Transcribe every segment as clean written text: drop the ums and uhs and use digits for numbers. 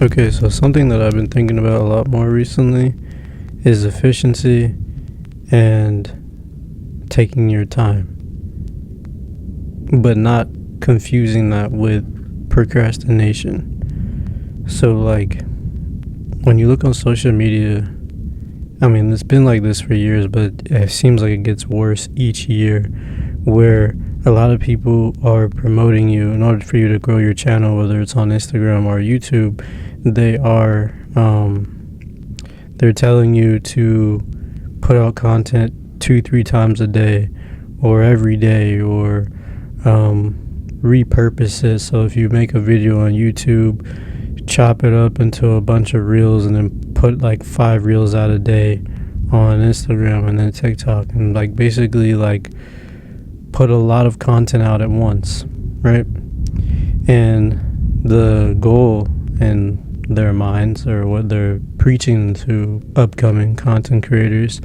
Okay, so something that I've been thinking about a lot more recently is efficiency and taking your time, but not confusing that with procrastination. So, like, when you look on social media, I mean, it's been like this for years, but it seems like it gets worse each year, where a lot of people are promoting you in order for you to grow your channel, whether it's on Instagram or YouTube. They're telling you to put out content 2-3 times a day or every day, or repurpose it. So if you make a video on YouTube, chop it up into a bunch of reels and then put like 5 reels out a day on Instagram and then TikTok, and like basically like put a lot of content out at once, right? And the goal in their minds, or what they're preaching to upcoming content creators,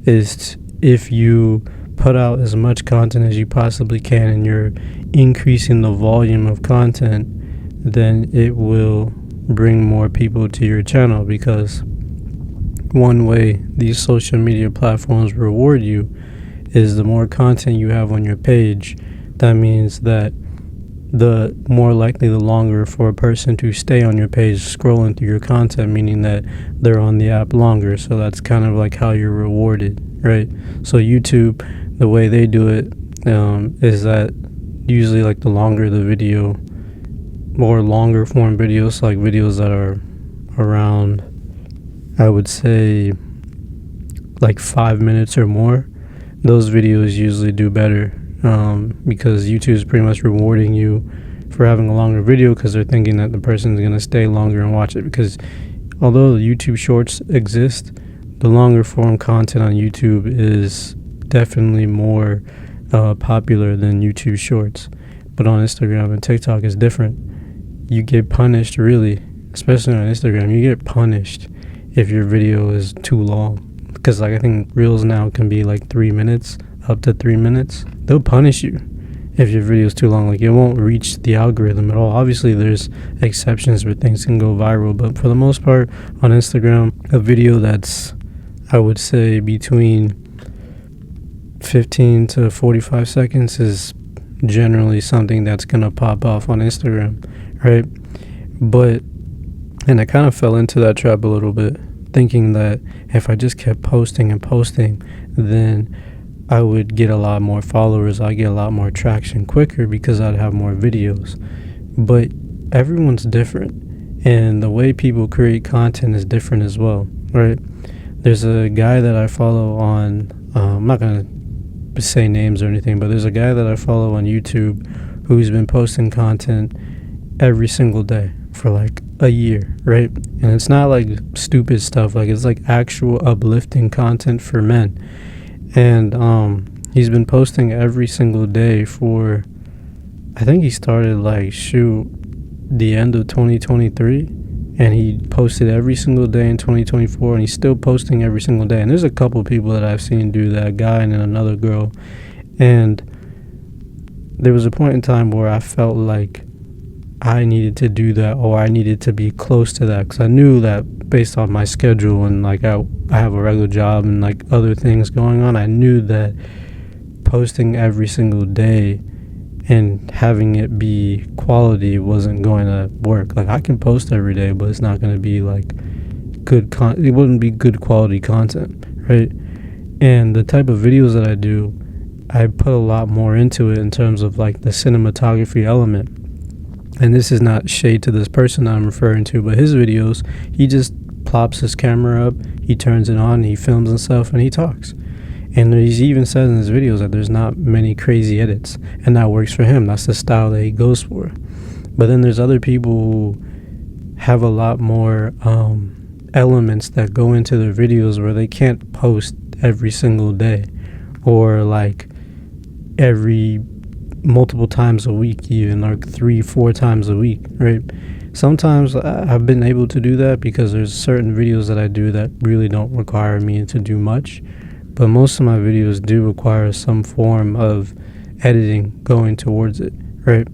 is if you put out as much content as you possibly can and you're increasing the volume of content, then it will bring more people to your channel. Because one way these social media platforms reward you is the more content you have on your page. That means that the more likely, the longer for a person to stay on your page scrolling through your content, meaning that they're on the app longer. So that's kind of like how you're rewarded, right? So YouTube, the way they do it is that usually like the longer the video, more longer form videos, like videos that are around, I would say, like 5 minutes or more, those videos usually do better, because YouTube is pretty much rewarding you for having a longer video, because they're thinking that the person's going to stay longer and watch it. Because although the YouTube Shorts exist, the longer form content on YouTube is definitely more popular than YouTube Shorts. But on Instagram and TikTok is different. You get punished, really, especially on Instagram. You get punished if your video is too long, because like I think reels now can be like 3 minutes, up to 3 minutes. They'll punish you if your video is too long. Like, it won't reach the algorithm at all. Obviously there's exceptions where things can go viral, but for the most part on Instagram, a video that's, I would say, between 15 to 45 seconds is generally something that's gonna pop off on Instagram, right? And I kind of fell into that trap a little bit, thinking that if I just kept posting and posting, then I would get a lot more followers. I'd get a lot more traction quicker because I'd have more videos. But everyone's different, and the way people create content is different as well, right? There's a guy that I follow on, I'm not going to say names or anything, but there's a guy that I follow on YouTube who's been posting content every single day for like a year, right? And it's not like stupid stuff, like it's like actual uplifting content for men. And he's been posting every single day for, I think he started like the end of 2023, and he posted every single day in 2024, and he's still posting every single day. And there's a couple people that I've seen do that, a guy and then another girl. And there was a point in time where I felt like I needed to do that, or I needed to be close to that, because I knew that based on my schedule, and like I have a regular job and like other things going on, I knew that posting every single day and having it be quality wasn't going to work. Like, I can post every day, but it's not going to be like it wouldn't be good quality content, right? And the type of videos that I do, I put a lot more into it in terms of like the cinematography element. And this is not shade to this person I'm referring to, but his videos, he just plops his camera up, he turns it on, he films himself, and he talks. And he even says in his videos that there's not many crazy edits, and that works for him. That's the style that he goes for. But then there's other people who have a lot more elements that go into their videos, where they can't post every single day, or like every multiple times a week, even like 3-4 times a week, right? Sometimes I've been able to do that because there's certain videos that I do that really don't require me to do much, but most of my videos do require some form of editing going towards it, right?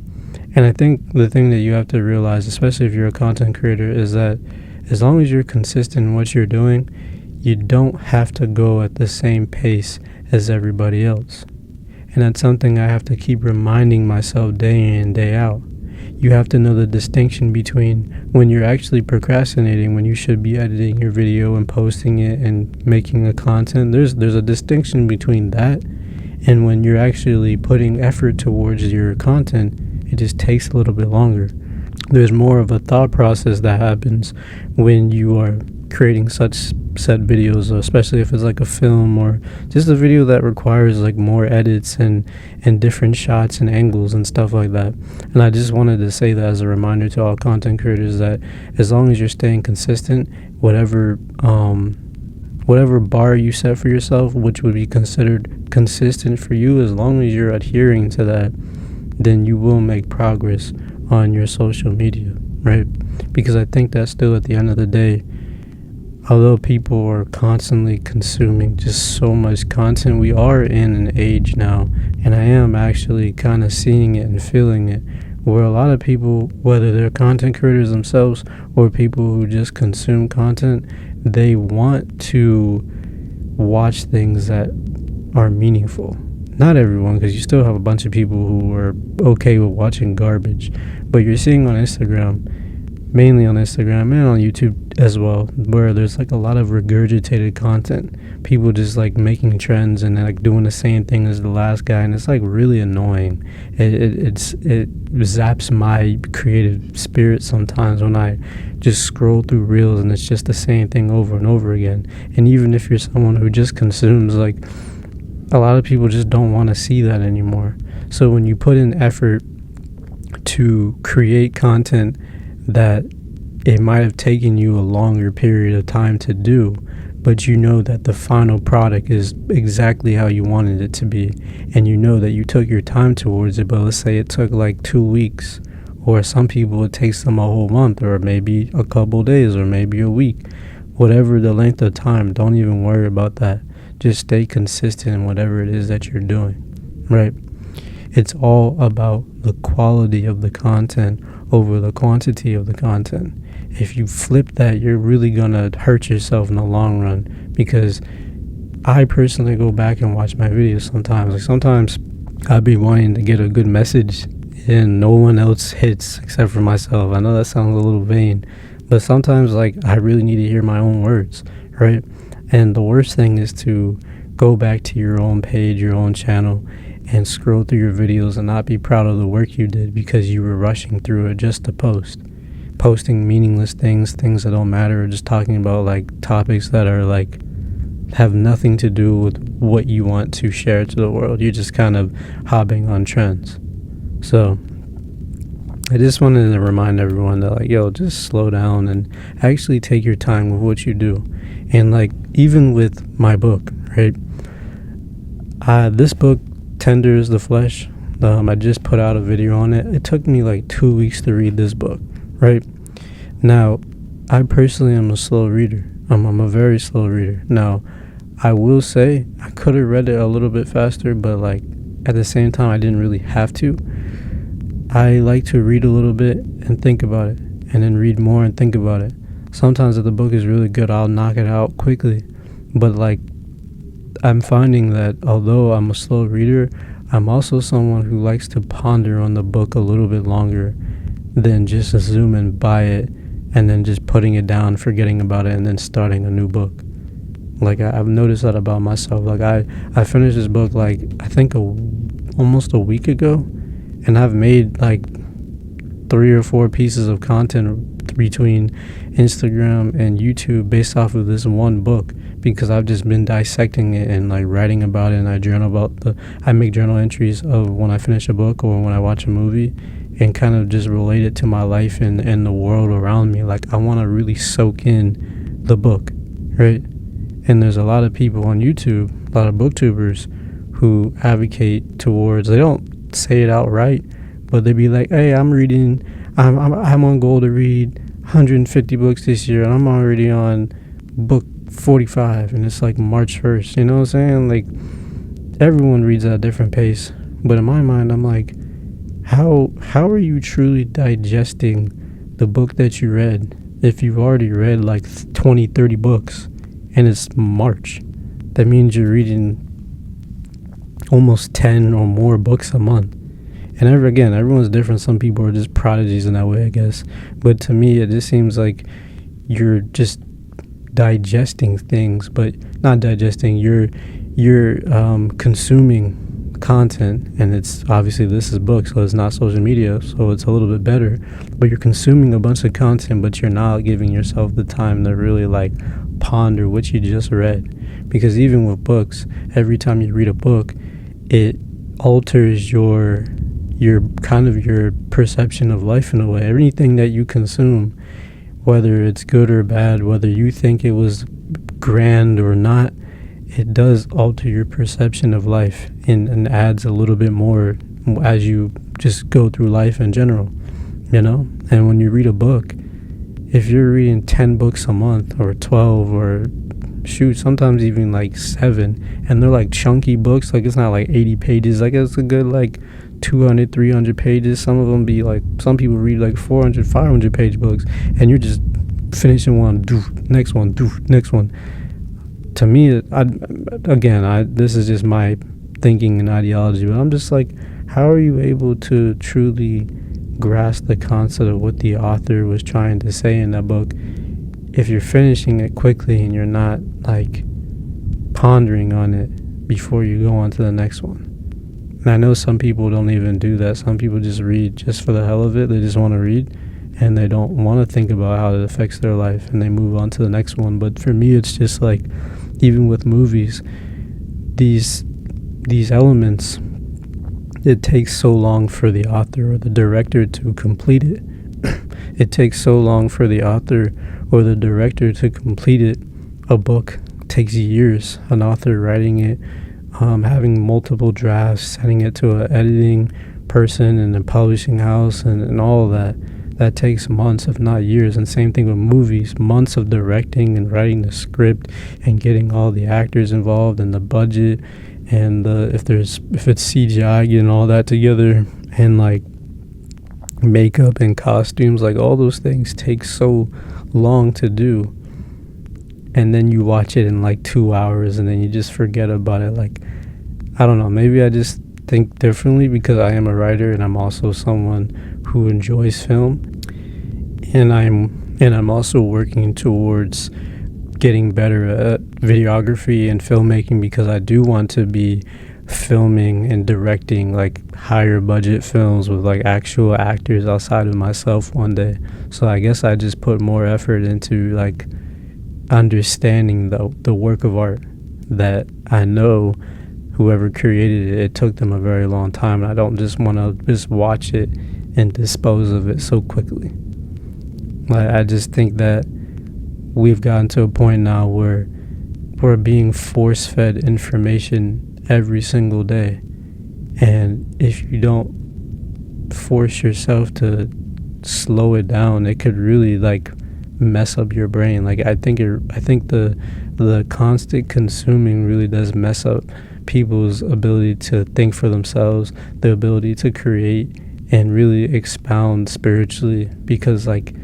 And I think the thing that you have to realize, especially if you're a content creator, is that as long as you're consistent in what you're doing, you don't have to go at the same pace as everybody else. And that's something I have to keep reminding myself day in, day out. You have to know the distinction between when you're actually procrastinating, when you should be editing your video and posting it and making the content. There's a distinction between that and when you're actually putting effort towards your content. It just takes a little bit longer. There's more of a thought process that happens when you are creating such set videos, especially if it's like a film or just a video that requires like more edits and different shots and angles and stuff like that. And I just wanted to say that as a reminder to all content creators, that as long as you're staying consistent, whatever bar you set for yourself, which would be considered consistent for you, as long as you're adhering to that, then you will make progress on your social media, right? Because I think that still at the end of the day, although people are constantly consuming just so much content, we are in an age now, and I am actually kind of seeing it and feeling it, where a lot of people, whether they're content creators themselves or people who just consume content, they want to watch things that are meaningful. Not everyone, because you still have a bunch of people who are okay with watching garbage, but you're seeing on Instagram, mainly on Instagram and on YouTube as well, where there's like a lot of regurgitated content. People just like making trends and like doing the same thing as the last guy, and it's like really annoying. It zaps my creative spirit sometimes when I just scroll through reels and it's just the same thing over and over again. And even if you're someone who just consumes, like, a lot of people just don't want to see that anymore. So when you put in effort to create content that it might have taken you a longer period of time to do, but you know that the final product is exactly how you wanted it to be, and you know that you took your time towards it, but let's say it took like 2 weeks, or some people it takes them a whole month, or maybe a couple days, or maybe a week. Whatever the length of time, don't even worry about that. Just stay consistent in whatever it is that you're doing, right? It's all about the quality of the content over the quantity of the content. If you flip that, you're really gonna hurt yourself in the long run, because I personally go back and watch my videos sometimes. Like, sometimes I'd be wanting to get a good message and no one else hits except for myself. I know that sounds a little vain, but sometimes like I really need to hear my own words, right? And the worst thing is to go back to your own page, your own channel, and scroll through your videos and not be proud of the work you did because you were rushing through it just to post. Posting meaningless things that don't matter, or just talking about like topics that are like have nothing to do with what you want to share to the world. You're just kind of hopping on trends. So I just wanted to remind everyone that, like, yo, just slow down and actually take your time with what you do. And like, even with my book, right? This book, Tender is the Flesh, I just put out a video on it. It took me like 2 weeks to read this book, right? Now, I personally am a slow reader. I'm a very slow reader. Now, I will say I could have read it a little bit faster, but like at the same time, I didn't really have to. I like to read a little bit and think about it, and then read more and think about it. Sometimes if the book is really good, I'll knock it out quickly. But like, I'm finding that although I'm a slow reader, I'm also someone who likes to ponder on the book a little bit longer than just zooming by it and then just putting it down, forgetting about it, and then starting a new book. Like, I've noticed that about myself. Like, I finished this book like I think almost a week ago, and I've made like 3 or 4 pieces of content between Instagram and YouTube based off of this one book, because I've just been dissecting it and like writing about it, and I make journal entries of when I finish a book or when I watch a movie, and kind of just relate it to my life and the world around me. Like, I want to really soak in the book, right? And there's a lot of people on YouTube, a lot of booktubers who advocate towards, they don't say it outright, but they be like, hey, I'm on goal to read 150 books this year, and I'm already on book 45, and it's like March 1st, you know what I'm saying? Like, everyone reads at a different pace, but in my mind, I'm like, how are you truly digesting the book that you read if you've already read like 20, 30 books and it's March? That means you're reading almost 10 or more books a month. And again, everyone's different. Some people are just prodigies in that way, I guess. But to me, it just seems like you're just digesting things, but not digesting. You're consuming content, and it's obviously this is books, so it's not social media, so it's a little bit better. But you're consuming a bunch of content, but you're not giving yourself the time to really like ponder what you just read. Because even with books, every time you read a book, it alters your kind of your perception of life in a way. Everything that you consume, whether it's good or bad, whether you think it was grand or not, it does alter your perception of life and adds a little bit more as you just go through life in general, you know? And when you read a book, if you're reading 10 books a month or 12 or shoot, sometimes even like 7, and they're like chunky books, like it's not like 80 pages, like it's a good like 200, 300 pages. Some of them be like, some people read like 400, 500 page books, and you're just finishing one, next one, next one. To me, this is just my thinking and ideology, but I'm just like, how are you able to truly grasp the concept of what the author was trying to say in that book if you're finishing it quickly and you're not like pondering on it before you go on to the next one? And I know some people don't even do that. Some people just read just for the hell of it. They just want to read, and they don't want to think about how it affects their life, and they move on to the next one. But for me, it's just like, even with movies, these elements, it takes so long for the author or the director to complete it. It takes so long for the author or the director to complete it. A book takes years. An author writing it, having multiple drafts, sending it to an editing person and a publishing house and all of that takes months, if not years. And same thing with movies, months of directing and writing the script and getting all the actors involved and the budget and if it's CGI, getting all that together, and like makeup and costumes, like all those things take so long to do. And then you watch it in like 2 hours and then you just forget about it. Like, I don't know, maybe I just think differently because I am a writer and I'm also someone who enjoys film, and I'm also working towards getting better at videography and filmmaking because I do want to be filming and directing like higher budget films with like actual actors outside of myself one day. So I guess I just put more effort into like understanding the work of art that I know whoever created it, it took them a very long time, and I don't just want to just watch it and dispose of it so quickly. Like, I just think that we've gotten to a point now where we're being force-fed information every single day, and if you don't force yourself to slow it down, it could really like mess up your brain. Like, I think the constant consuming really does mess up people's ability to think for themselves, the ability to create and really expound spiritually, because like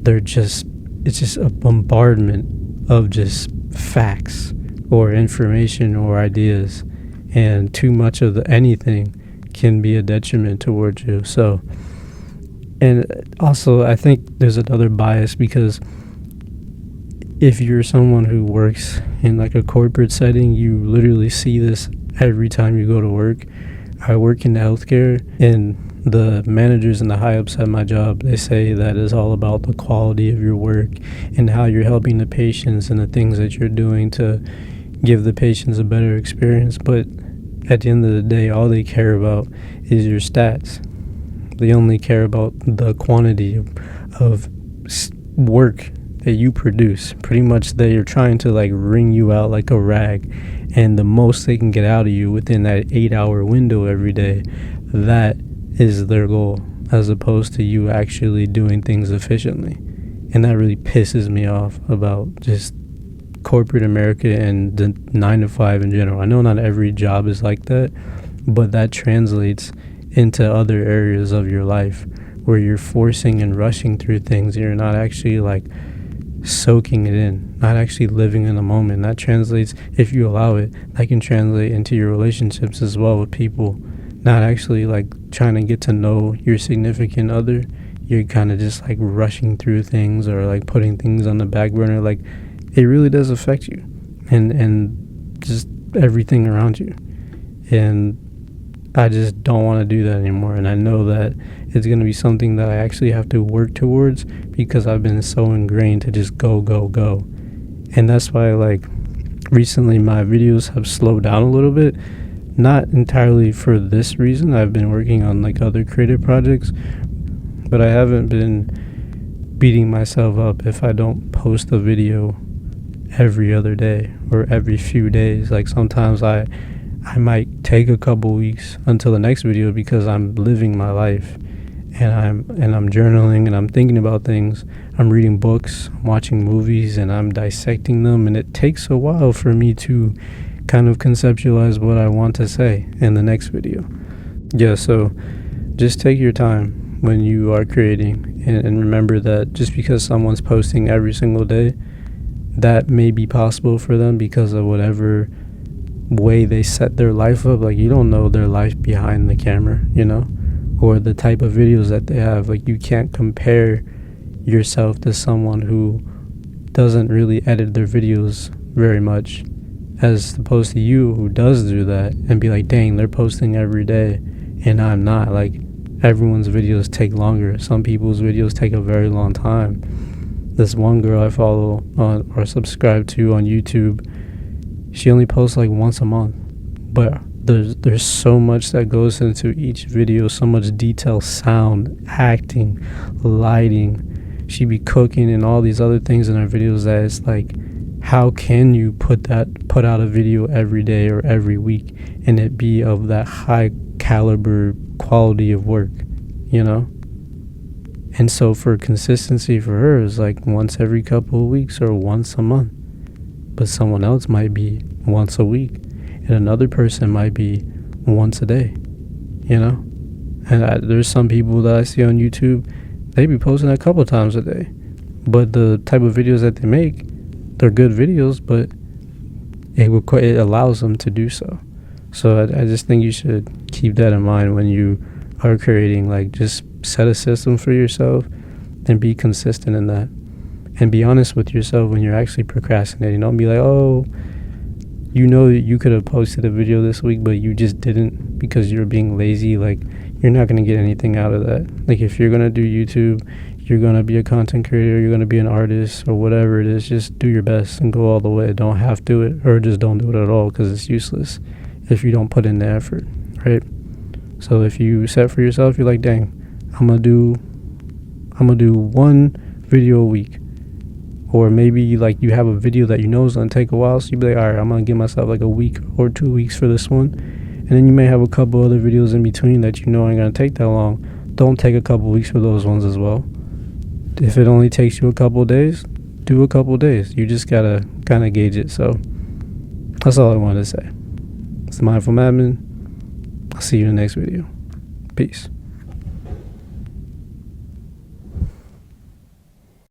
it's just a bombardment of just facts or information or ideas, and too much of anything can be a detriment towards you. So, and also I think there's another bias, because if you're someone who works in like a corporate setting, you literally see this every time you go to work. I work in healthcare, and the managers and the high-ups at my job, they say that it's all about the quality of your work and how you're helping the patients and the things that you're doing to give the patients a better experience. But at the end of the day, all they care about is your stats. They only care about the quantity of work that you produce. Pretty much they are trying to like wring you out like a rag, and the most they can get out of you within that 8-hour window every day, that is their goal, as opposed to you actually doing things efficiently. And that really pisses me off about just corporate America and the 9 to 5 in general. I know not every job is like that, but that translates into other areas of your life where you're forcing and rushing through things. You're not actually like soaking it in, not actually living in the moment. That translates, if you allow it, that can translate into your relationships as well with people. Not actually like trying to get to know your significant other. You're kind of just like rushing through things or like putting things on the back burner. Like, it really does affect you and just everything around you. And I just don't want to do that anymore. And I know that it's going to be something that I actually have to work towards because I've been so ingrained to just go, go, go. And that's why, like, recently my videos have slowed down a little bit. Not entirely for this reason. I've been working on like other creative projects, but I haven't been beating myself up if I don't post a video every other day or every few days. Like, sometimes I might take a couple weeks until the next video because I'm living my life and I'm journaling and I'm thinking about things. I'm reading books, I'm watching movies, and I'm dissecting them, and it takes a while for me to kind of conceptualize what I want to say in the next video. Yeah, so just take your time when you are creating, and remember that just because someone's posting every single day, that may be possible for them because of whatever way they set their life up. Like, you don't know their life behind the camera, or the type of videos that they have. Like, you can't compare yourself to someone who doesn't really edit their videos very much, as opposed to you who does do that, and be like, dang, they're posting every day and I'm not. Like, everyone's videos take longer. Some people's videos take a very long time. This one girl I follow on or subscribe to on YouTube, she only posts like once a month, but there's so much that goes into each video, so much detail, sound, acting, lighting. She be cooking and all these other things in her videos that it's like, how can you put out a video every day or every week and it be of that high caliber quality of work, And so for consistency for her is like once every couple of weeks or once a month. But someone else might be once a week, and another person might be once a day, And there's some people that I see on YouTube, they be posting a couple times a day, but the type of videos that they make, they're good videos, but it allows them to do so. So I just think you should keep that in mind when you are creating. Like, just set a system for yourself and be consistent in that. And be honest with yourself when you're actually procrastinating. Don't be like, oh, you could have posted a video this week, but you just didn't because you're being lazy. Like, you're not going to get anything out of that. Like, if you're going to do YouTube, you're going to be a content creator, you're going to be an artist or whatever it is, just do your best and go all the way. Don't have to do it, or just don't do it at all, because it's useless if you don't put in the effort, right? So if you set for yourself, you're like, dang, I'm gonna do one video a week. Or maybe like you have a video that is gonna take a while, so you be like, all right, I'm gonna give myself like a week or 2 weeks for this one, and then you may have a couple other videos in between that ain't gonna take that long. Don't take a couple weeks for those ones as well. If it only takes you a couple days, do a couple days. You just gotta kind of gauge it. So that's all I wanted to say. It's the Mindful Madman. I'll see you in the next video. Peace.